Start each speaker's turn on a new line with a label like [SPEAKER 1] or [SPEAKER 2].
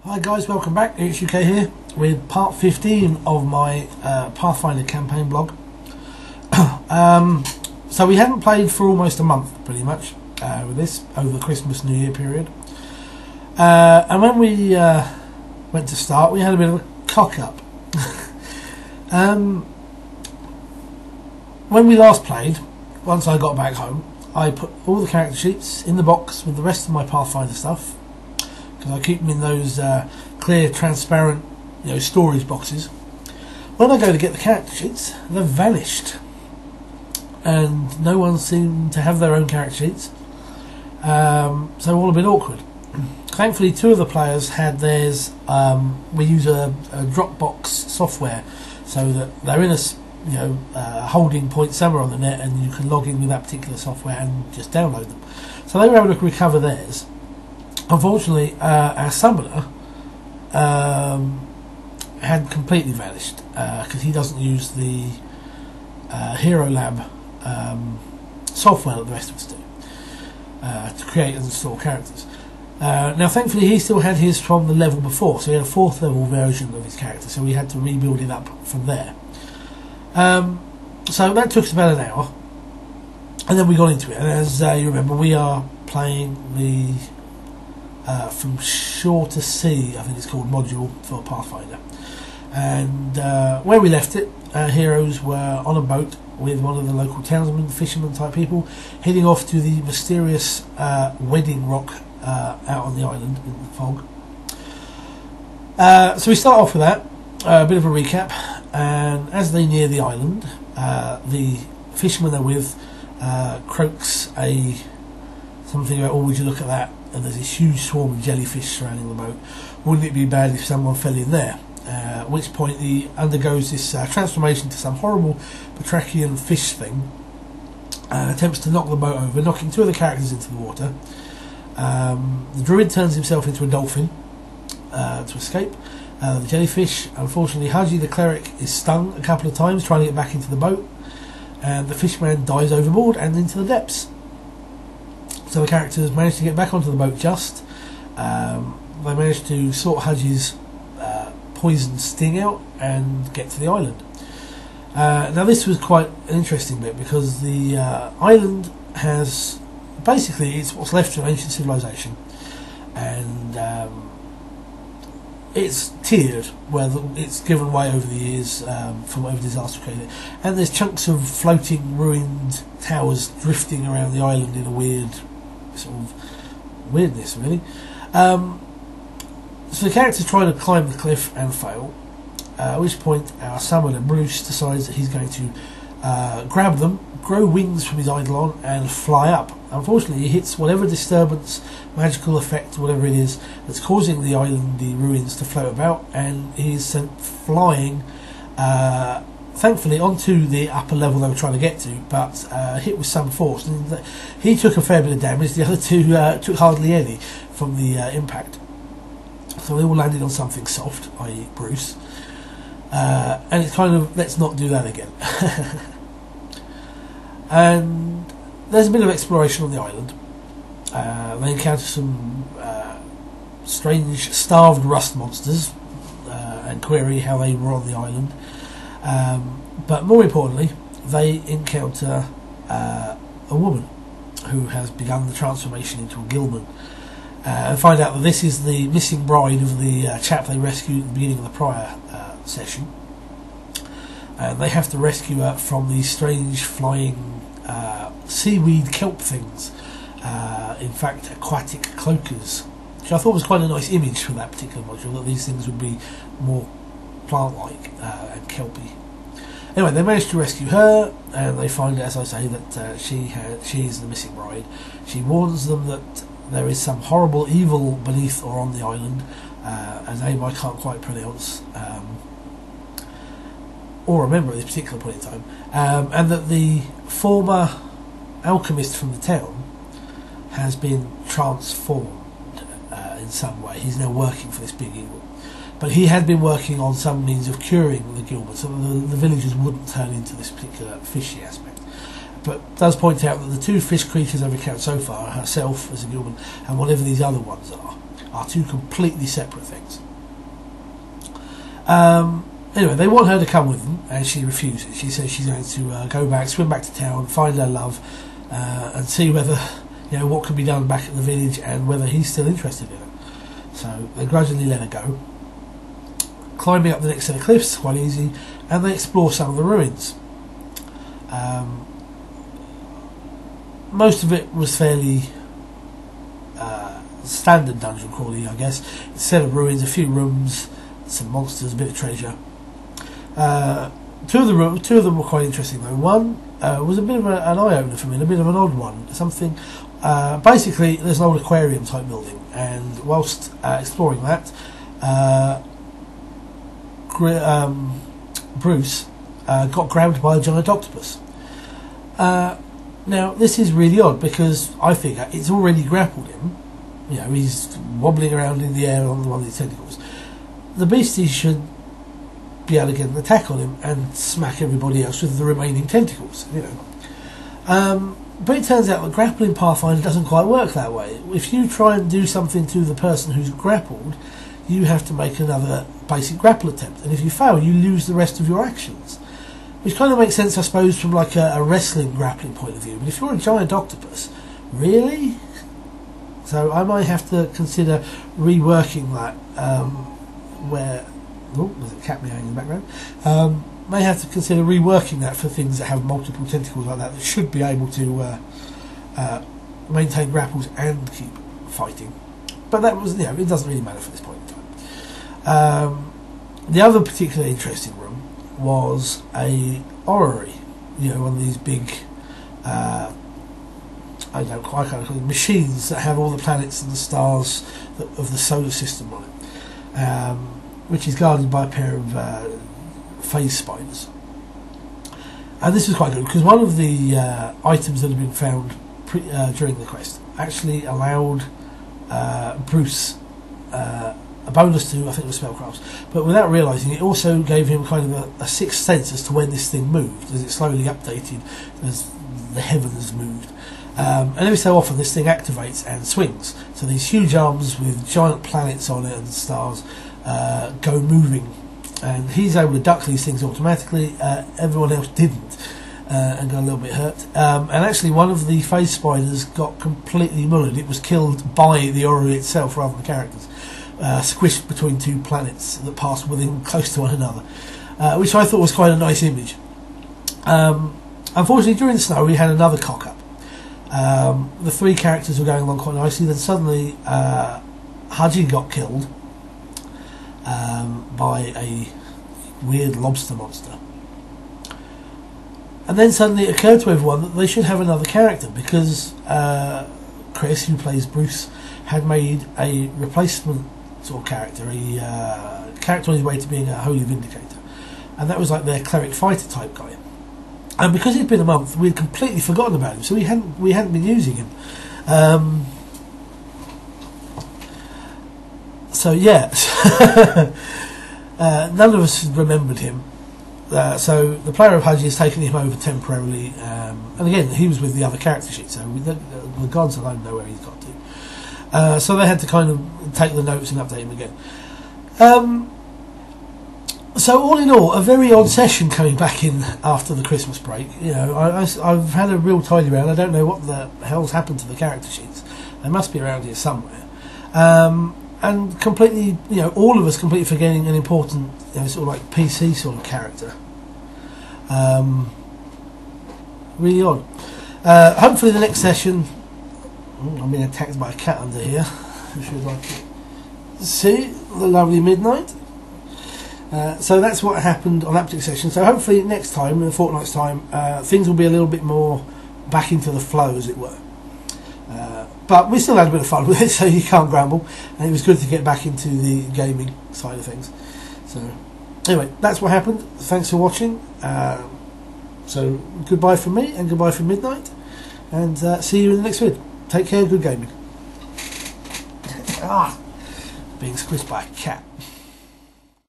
[SPEAKER 1] Hi guys, welcome back. It's UK here with part 15 of my Pathfinder campaign blog. So we hadn't played for almost a month pretty much with this over the Christmas New Year period, and when we went to start we had a bit of a cock up. When we last played, once I got back home, I put all the character sheets in the box with the rest of my Pathfinder stuff, because I keep them in those clear, transparent, storage boxes. When I go to get the character sheets, they've vanished, and no one seemed to have their own character sheets. So all a bit awkward. Thankfully, two of the players had theirs. We use a Dropbox software, so that they're in a holding point somewhere on the net, and you can log in with that particular software and just download them. So they were able to recover theirs. Unfortunately, our summoner had completely vanished because he doesn't use the Hero Lab software that the rest of us do to create and install characters. Now, thankfully, he still had his from the level before, so he had a 4th level version of his character, so we had to rebuild it up from there. So that took us about an hour, and then we got into it. And as you remember, we are playing the From Shore to Sea, I think it's called, module for Pathfinder. And where we left it, our heroes were on a boat with one of the local townsmen, fisherman type people, heading off to the mysterious wedding rock out on the island in the fog. So we start off with that, a bit of a recap, and as they near the island, the fisherman they're with croaks something about, "Oh, would you look at that?" And there's this huge swarm of jellyfish surrounding the boat. Wouldn't it be bad if someone fell in there? At which point he undergoes this transformation to some horrible batrachian fish thing, and attempts to knock the boat over, knocking two of the characters into the water. The druid turns himself into a dolphin to escape. The jellyfish, unfortunately, Haji the cleric is stung a couple of times trying to get back into the boat, and the fishman dives overboard and into the depths. So the characters managed to get back onto the boat just. They managed to sort Haji's poison sting out and get to the island. Now this was quite an interesting bit, because the island has, basically, it's what's left of ancient civilization, and it's tiered, where it's given way over the years from whatever disaster created it. And there's chunks of floating ruined towers drifting around the island in a weird sort of weirdness, really. So the characters try to climb the cliff and fail, at which point our summoner Bruce decides that he's going to grab them, grow wings from his eidolon, and fly up. Unfortunately, he hits whatever disturbance, magical effect, whatever it is, that's causing the island, the ruins, to float about, and he's sent flying, thankfully, onto the upper level they were trying to get to, but hit with some force. And he took a fair bit of damage. The other two took hardly any from the impact. So they all landed on something soft, i.e. Bruce. And it's kind of, let's not do that again. And there's a bit of exploration on the island. They encounter some strange starved rust monsters and query how they were on the island. But more importantly, they encounter a woman who has begun the transformation into a Gilman, and find out that this is the missing bride of the chap they rescued at the beginning of the prior session. And they have to rescue her from these strange flying seaweed kelp things, in fact aquatic cloakers, which I thought was quite a nice image for that particular module, that these things would be more plant-like and kelpy. Anyway, they managed to rescue her, and they find, as I say, that she is the missing bride. She warns them that there is some horrible evil beneath or on the island, a name I can't quite pronounce or remember at this particular point in time, and that the former alchemist from the town has been transformed in some way. He's now working for this big evil, but he had been working on some means of curing the Gilbert, so the villagers wouldn't turn into this particular fishy aspect. but does point out that the two fish creatures I've encountered so far, herself as a human and whatever these other ones are two completely separate things. Anyway, they want her to come with them, and she refuses. She says she's going to go back, swim back to town, find her love, and see whether, what can be done back at the village, and whether he's still interested in her. So they grudgingly let her go. Climbing up the next set of cliffs, quite easy, and they explore some of the ruins. Most of it was fairly standard dungeon crawling, I guess. A set of ruins, a few rooms, some monsters, a bit of treasure. Two of them were quite interesting though. One was a bit of an eye-opener for me, a bit of an odd one. Something. Basically, there's an old aquarium type building, and whilst exploring that, Bruce got grabbed by a giant octopus. Now, this is really odd because I figure it's already grappled him. He's wobbling around in the air on one of these tentacles. The beastie should be able to get an attack on him and smack everybody else with the remaining tentacles. But it turns out that grappling Pathfinder doesn't quite work that way. If you try and do something to the person who's grappled, you have to make another basic grapple attempt, and if you fail, you lose the rest of your actions. Which kind of makes sense, I suppose, from like a wrestling grappling point of view. But if you're a giant octopus, really? So I might have to consider reworking that. There's a cat meowing in the background. May have to consider reworking that for things that have multiple tentacles like that should be able to maintain grapples and keep fighting. But that was, it doesn't really matter for this point in time. The other particularly interesting room was a orrery, one of these big, I can't call them machines that have all the planets and the stars of the solar system on it, which is guarded by a pair of phase spiders. And this was quite good because one of the items that had been found during the quest actually allowed Bruce a bonus to, I think it was spellcrafts, but without realising it also gave him kind of a sixth sense as to when this thing moved, as it slowly updated as the heavens moved. And every so often this thing activates and swings, so these huge arms with giant planets on it and stars go moving, and he's able to duck these things automatically. Everyone else didn't, and got a little bit hurt. And actually one of the phase spiders got completely mullered. It was killed by the orrery itself rather than the characters, squished between two planets that passed within close to one another, which I thought was quite a nice image. Unfortunately, during the snow we had another cock-up. The three characters were going along quite nicely, then suddenly Haji got killed by a weird lobster monster. And then suddenly it occurred to everyone that they should have another character, because Chris, who plays Bruce, had made a replacement sort of character, a character on his way to being a holy vindicator, and that was like their cleric fighter type guy. And because it'd been a month, we'd completely forgotten about him, so we hadn't been using him. So yeah, none of us remembered him. So the player of Haji has taken him over temporarily, and again he was with the other character sheet, so the gods alone know where he's got to. So they had to kind of take the notes and update him again. So all in all, a very odd session coming back in after the Christmas break. I've had a real tidy round. I don't know what the hell's happened to the character sheets. They must be around here somewhere. And completely, all of us completely forgetting an important, sort of like PC sort of character. Really odd. Hopefully the next session. I'm being attacked by a cat under here. If you'd like to see the lovely midnight. So that's what happened on that particular session. So hopefully next time, in a fortnight's time, things will be a little bit more back into the flow, as it were. But we still had a bit of fun with it, so you can't grumble. And it was good to get back into the gaming side of things. So anyway, that's what happened. Thanks for watching. So goodbye from me, and goodbye from Midnight. And see you in the next vid. Take care, good gaming. Being squished by a cat.